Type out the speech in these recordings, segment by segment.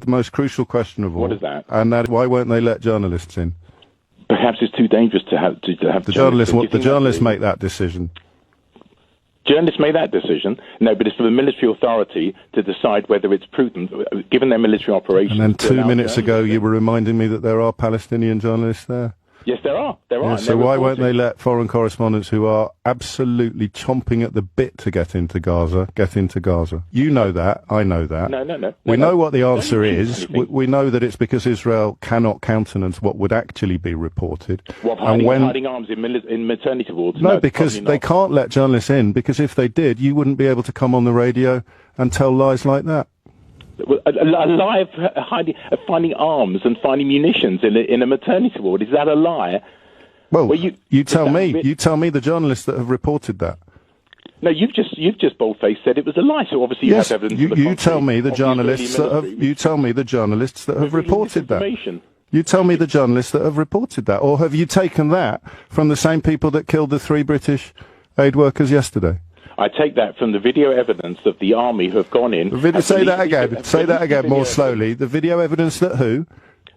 the most crucial question of all. What is that? And that, why won't they let journalists in? Perhaps it's too dangerous to have the journalists make that decision. Journalists make that decision. No, but it's for the military authority to decide whether it's prudent, given their military operations. And then 2 minutes ago, you were reminding me that there are Palestinian journalists there. Yes, there are. There are. Yeah, so why won't they let foreign correspondents who are absolutely chomping at the bit to get into Gaza, get into Gaza? You know that. I know that. No. We know what the answer is. We know that it's because Israel cannot countenance what would actually be reported. What, hiding arms in maternity wards? No, because they can't let journalists in, because if they did, you wouldn't be able to come on the radio and tell lies like that. A lie of finding arms and finding munitions in a maternity ward, is that a lie? Well, you tell me the journalists that have reported that. No, you've just bold-faced said it was a lie. So obviously you have evidence. You tell me the journalists that have. You tell me the journalists that have reported that. You tell me the journalists that have reported that, or have you taken that from the same people that killed the 3 British aid workers yesterday? I take that from the video evidence of the army who have gone in. Say that again. Say that again more slowly. The video evidence that who?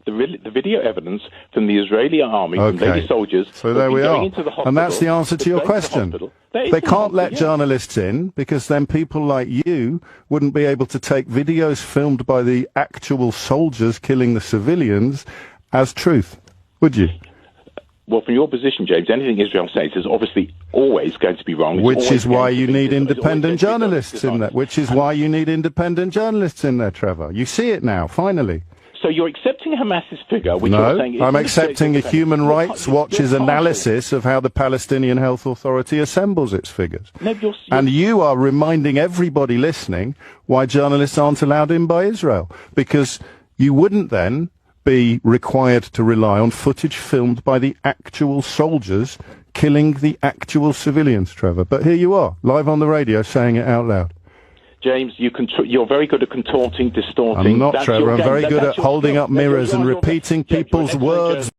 The video evidence from the Israeli army, from lady soldiers. So there we are. And that's the answer to your question. They can't let journalists in because then people like you wouldn't be able to take videos filmed by the actual soldiers killing the civilians as truth, would you? Well, from your position, James, anything Israel says is obviously always going to be wrong. Which is why you need independent journalists in there. Which is why you need independent journalists in there, Trevor. You see it now, finally. So you're accepting Hamas's figure, which you're saying... No, I'm accepting a Human Rights Watch's analysis of how the Palestinian Health Authority assembles its figures. No, and you are reminding everybody listening why journalists aren't allowed in by Israel. Because you wouldn't then be required to rely on footage filmed by the actual soldiers killing the actual civilians, Trevor. But here you are, live on the radio, saying it out loud. James, you're very good at contorting, distorting. I'm not, Trevor. I'm very good at holding up mirrors and repeating people's words.